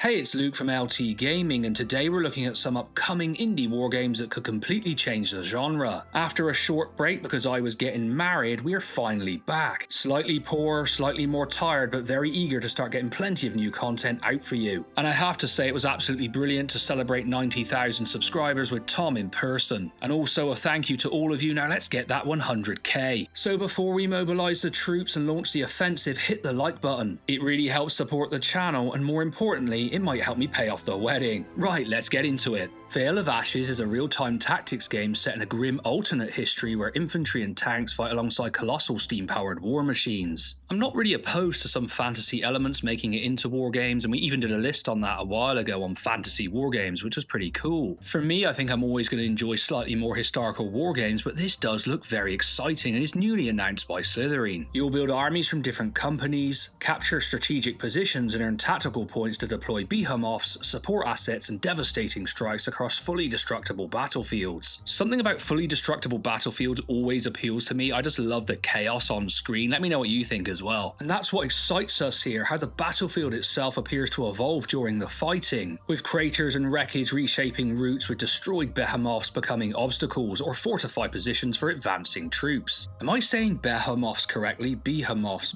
Hey, it's Luke from LT Gaming, and today we're looking at some upcoming indie war games that could completely change the genre. After a short break because I was getting married, we are finally back. Slightly poor, slightly more tired, but very eager to start getting plenty of new content out for you. And I have to say it was absolutely brilliant to celebrate 90,000 subscribers with Tom in person. And also a thank you to all of you. Now let's get that 100k. So before we mobilize the troops and launch the offensive, hit the like button. It really helps support the channel, and more importantly, it might help me pay off the wedding. Right, let's get into it. Veil of Ashes is a real-time tactics game set in a grim alternate history where infantry and tanks fight alongside colossal steam-powered war machines. I'm not really opposed to some fantasy elements making it into war games, and we even did a list on that a while ago on fantasy war games, which was pretty cool. For me, I think I'm always going to enjoy slightly more historical war games, but this does look very exciting and is newly announced by Slytherin. You'll build armies from different companies, capture strategic positions and earn tactical points to deploy behemoths, support assets and devastating strikes across fully destructible battlefields. Something about fully destructible battlefields always appeals to me. I just love the chaos on screen. Let me know what you think as well. And that's what excites us here, how the battlefield itself appears to evolve during the fighting, with craters and wreckage reshaping routes, with destroyed behemoths becoming obstacles or fortified positions for advancing troops. Am I saying behemoths correctly? Behemoths,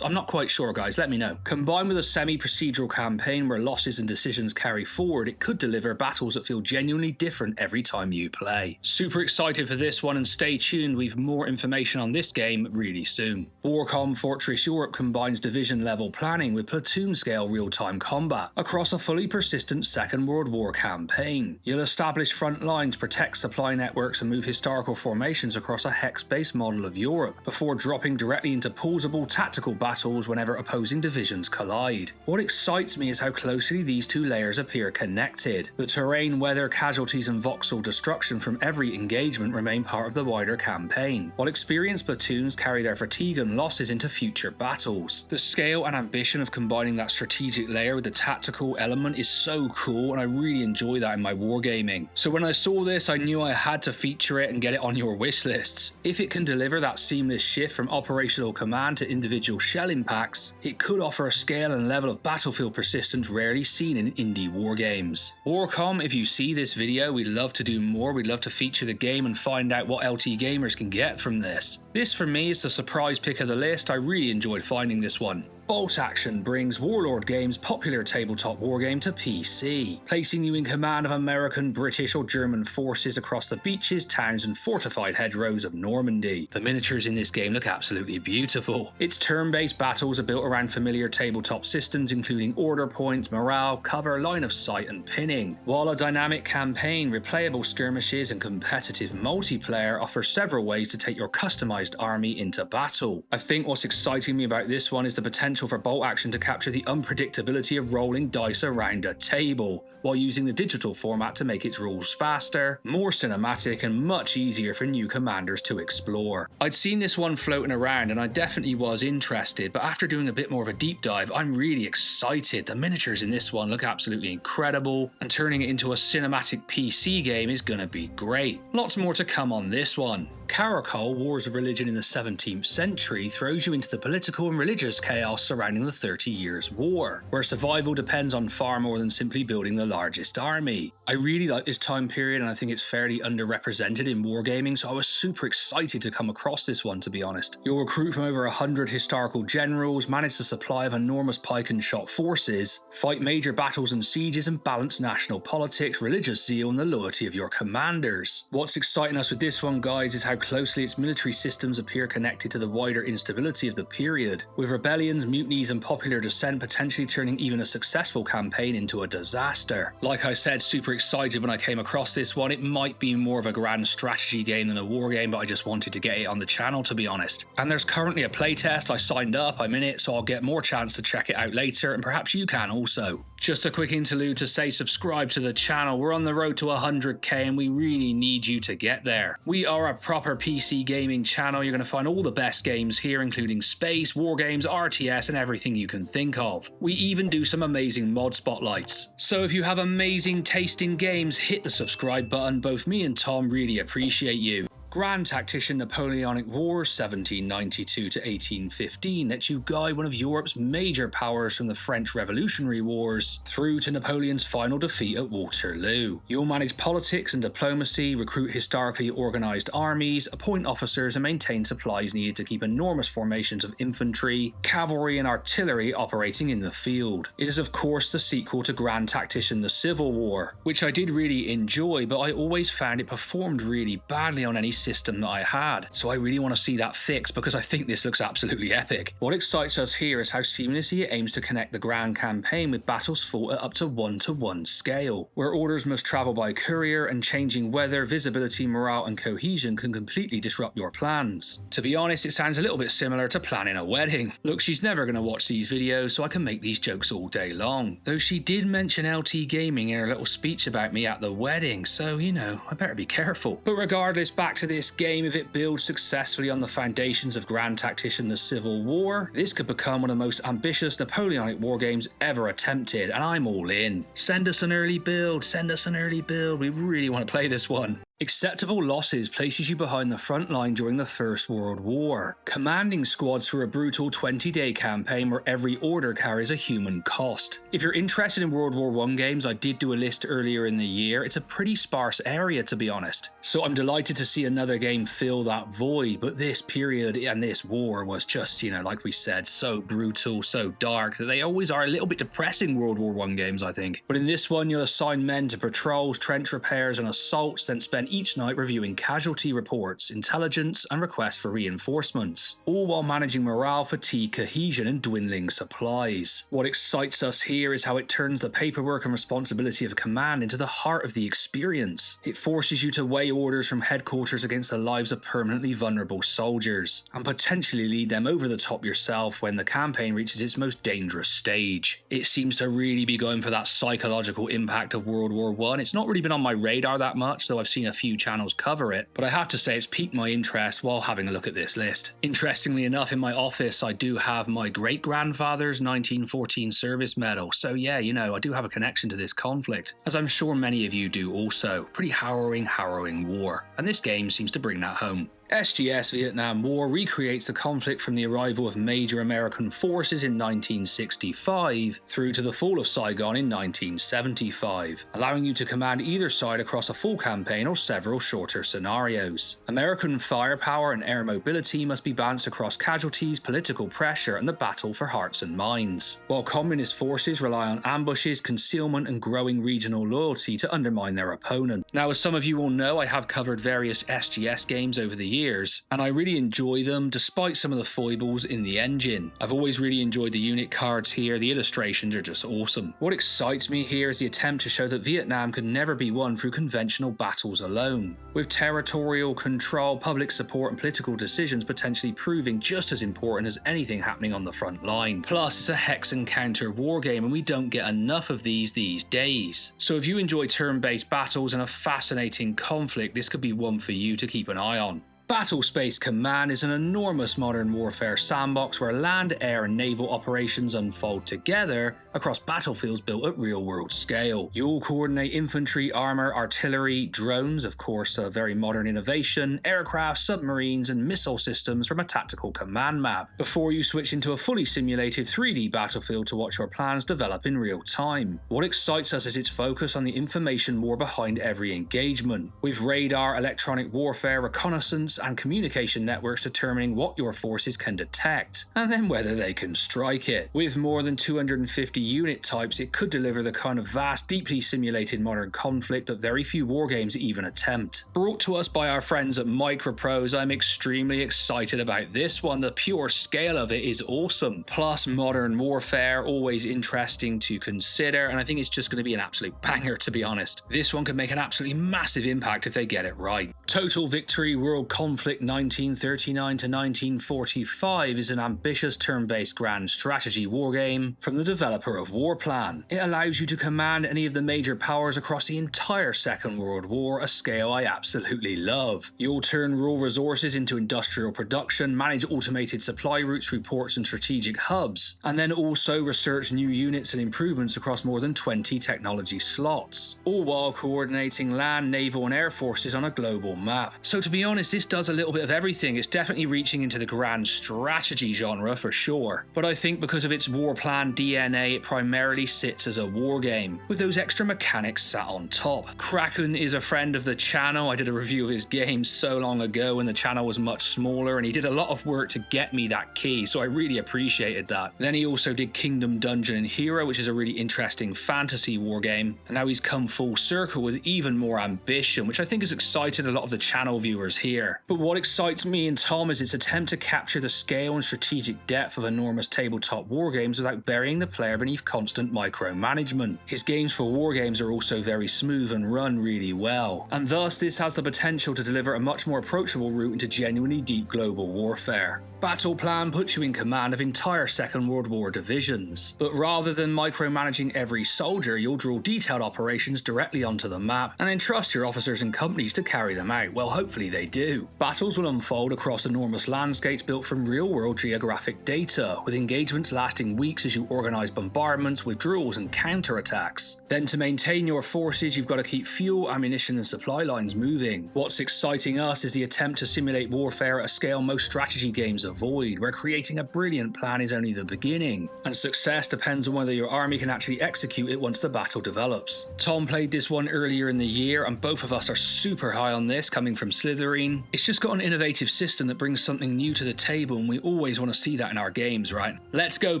I'm not quite sure, guys, let me know. Combined with a semi-procedural campaign where losses and decisions carry forward, it could deliver battles that feel genuinely different every time you play. Super excited for this one, and stay tuned, we've more information on this game really soon. WARCOM Fortress Europe combines division level planning with platoon scale real-time combat across a fully persistent Second World War campaign. You'll establish front lines, protect supply networks and move historical formations across a hex-based model of Europe before dropping directly into pausable tactical battles whenever opposing divisions collide. What excites me is how closely these two layers appear connected. The terrain, weather, casualties and voxel destruction from every engagement remain part of the wider campaign, while experienced platoons carry their fatigue and losses into future battles. The scale and ambition of combining that strategic layer with the tactical element is so cool, and I really enjoy that in my wargaming. So when I saw this, I knew I had to feature it and get it on your wish lists. If it can deliver that seamless shift from operational command to individual shell impacts, it could offer a scale and level of battlefield persistence rarely seen in indie wargames. WARCOM, if you see this video, we'd love to do more. We'd love to feature the game and find out what LT gamers can get from this. This for me is the surprise pick of the list. I really enjoyed finding this one. Bolt Action brings Warlord Games' popular tabletop wargame to PC, placing you in command of American, British or German forces across the beaches, towns and fortified hedgerows of Normandy. The miniatures in this game look absolutely beautiful. Its turn-based battles are built around familiar tabletop systems including order points, morale, cover, line of sight and pinning, while a dynamic campaign, replayable skirmishes and competitive multiplayer offer several ways to take your customized army into battle. I think what's exciting me about this one is the potential for Bolt Action to capture the unpredictability of rolling dice around a table, while using the digital format to make its rules faster, more cinematic and much easier for new commanders to explore. I'd seen this one floating around and I definitely was interested, but after doing a bit more of a deep dive, I'm really excited. The miniatures in this one look absolutely incredible, and turning it into a cinematic PC game is gonna be great. Lots more to come on this one. Caracol, Wars of Religion in the 17th Century, throws you into the political and religious chaos surrounding the 30 Years' War, where survival depends on far more than simply building the largest army. I really like this time period and I think it's fairly underrepresented in wargaming, so I was super excited to come across this one, to be honest. You'll recruit from over 100 historical generals, manage the supply of enormous pike and shot forces, fight major battles and sieges and balance national politics, religious zeal and the loyalty of your commanders. What's exciting us with this one, guys, is how closely its military systems appear connected to the wider instability of the period, with rebellions, mutinies and popular dissent potentially turning even a successful campaign into a disaster. Like I said, super excited when I came across this one. It might be more of a grand strategy game than a war game, but I just wanted to get it on the channel, to be honest. And there's currently a playtest. I signed up, I'm in it, so I'll get more chance to check it out later, and perhaps you can also. Just a quick interlude to say subscribe to the channel. We're on the road to 100k and we really need you to get there. We are a proper PC gaming channel. You're going to find all the best games here, including space, war games, RTS and everything you can think of. We even do some amazing mod spotlights. So if you have amazing taste in games, hit the subscribe button. Both me and Tom really appreciate you. Grand Tactician Napoleonic Wars 1792 to 1815 lets you guide one of Europe's major powers from the French Revolutionary Wars through to Napoleon's final defeat at Waterloo. You'll manage politics and diplomacy, recruit historically organised armies, appoint officers and maintain supplies needed to keep enormous formations of infantry, cavalry and artillery operating in the field. It is of course the sequel to Grand Tactician the Civil War, which I did really enjoy, but I always found it performed really badly on any system that I had, so I really want to see that fixed because I think this looks absolutely epic. What excites us here is how seamlessly it aims to connect the grand campaign with battles fought at up to 1-to-1 scale, where orders must travel by courier and changing weather, visibility, morale and cohesion can completely disrupt your plans. To be honest, it sounds a little bit similar to planning a wedding. Look, she's never going to watch these videos, so I can make these jokes all day long, though she did mention LT Gaming in her little speech about me at the wedding, so you know, I better be careful. But regardless, back to this game. If it builds successfully on the foundations of Grand Tactician the Civil War, this could become one of the most ambitious Napoleonic war games ever attempted, and I'm all in. Send us an early build, we really want to play this one. Acceptable losses places you behind the front line during the First World War, commanding squads for a brutal 20-day campaign where every order carries a human cost. If you're interested in World War I games, I did do a list earlier in the year. It's a pretty sparse area, to be honest, so I'm delighted to see another game fill that void, but this period and this war was just, you know, like we said, so brutal, so dark, that they always are a little bit depressing World War I games, I think. But in this one, you'll assign men to patrols, trench repairs and assaults, then spend each night reviewing casualty reports, intelligence and requests for reinforcements, all while managing morale, fatigue, cohesion and dwindling supplies. What excites us here is how it turns the paperwork and responsibility of command into the heart of the experience. It forces you to weigh orders from headquarters against the lives of permanently vulnerable soldiers, and potentially lead them over the top yourself when the campaign reaches its most dangerous stage. It seems to really be going for that psychological impact of World War I. It's not really been on my radar that much, though I've seen a few channels cover it, but I have to say it's piqued my interest while having a look at this list. Interestingly enough, in my office I do have my great-grandfather's 1914 service medal, so yeah, you know, I do have a connection to this conflict, as I'm sure many of you do also. Pretty harrowing war, and this game seems to bring that home. SGS Vietnam War recreates the conflict from the arrival of major American forces in 1965 through to the fall of Saigon in 1975, allowing you to command either side across a full campaign or several shorter scenarios. American firepower and air mobility must be balanced across casualties, political pressure, and the battle for hearts and minds, while communist forces rely on ambushes, concealment, and growing regional loyalty to undermine their opponent. Now, as some of you will know, I have covered various SGS games over the years, and I really enjoy them despite some of the foibles in the engine. I've always really enjoyed the unit cards here, the illustrations are just awesome. What excites me here is the attempt to show that Vietnam could never be won through conventional battles alone, with territorial control, public support and political decisions potentially proving just as important as anything happening on the front line. Plus, it's a hex and counter war game, and we don't get enough of these days. So if you enjoy turn-based battles and a fascinating conflict, this could be one for you to keep an eye on. Battlespace Command is an enormous modern warfare sandbox where land, air and naval operations unfold together across battlefields built at real-world scale. You'll coordinate infantry, armour, artillery, drones, of course a very modern innovation, aircraft, submarines and missile systems from a tactical command map, before you switch into a fully simulated 3D battlefield to watch your plans develop in real time. What excites us is its focus on the information war behind every engagement, with radar, electronic warfare, reconnaissance and communication networks determining what your forces can detect, and then whether they can strike it. With more than 250 unit types, it could deliver the kind of vast, deeply simulated modern conflict that very few wargames even attempt. Brought to us by our friends at Microprose, I'm extremely excited about this one. The pure scale of it is awesome. Plus modern warfare, always interesting to consider, and I think it's just going to be an absolute banger, to be honest. This one could make an absolutely massive impact if they get it right. Total Victory World Conflict Conflict 1939 to 1945 is an ambitious turn-based grand strategy wargame from the developer of Warplan. It allows you to command any of the major powers across the entire Second World War, a scale I absolutely love. You'll turn raw resources into industrial production, manage automated supply routes through ports and strategic hubs, and then also research new units and improvements across more than 20 technology slots, all while coordinating land, naval and air forces on a global map. So to be honest, this does a little bit of everything. It's definitely reaching into the grand strategy genre for sure, but I think because of its Warplan DNA, it primarily sits as a wargame, with those extra mechanics sat on top. Kraken is a friend of the channel. I did a review of his game so long ago when the channel was much smaller, and he did a lot of work to get me that key, so I really appreciated that. Then he also did Kingdom, Dungeon and Hero, which is a really interesting fantasy wargame, and now he's come full circle with even more ambition, which I think has excited a lot of the channel viewers here. But what excites me and Tom is its attempt to capture the scale and strategic depth of enormous tabletop wargames without burying the player beneath constant micromanagement. His games for wargames are also very smooth and run really well, and thus this has the potential to deliver a much more approachable route into genuinely deep global warfare. Battleplan puts you in command of entire Second World War divisions, but rather than micromanaging every soldier, you'll draw detailed operations directly onto the map and entrust your officers and companies to carry them out. Well, hopefully they do. Battles will unfold across enormous landscapes built from real-world geographic data, with engagements lasting weeks as you organise bombardments, withdrawals and counterattacks. Then to maintain your forces, you've got to keep fuel, ammunition and supply lines moving. What's exciting us is the attempt to simulate warfare at a scale most strategy games avoid, where creating a brilliant plan is only the beginning, and success depends on whether your army can actually execute it once the battle develops. Tom played this one earlier in the year, and both of us are super high on this, coming from Slytherin. It's just got an innovative system that brings something new to the table, and we always want to see that in our games, right? Let's go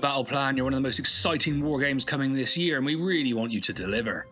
Battleplan, you're one of the most exciting war games coming this year, and we really want you to deliver.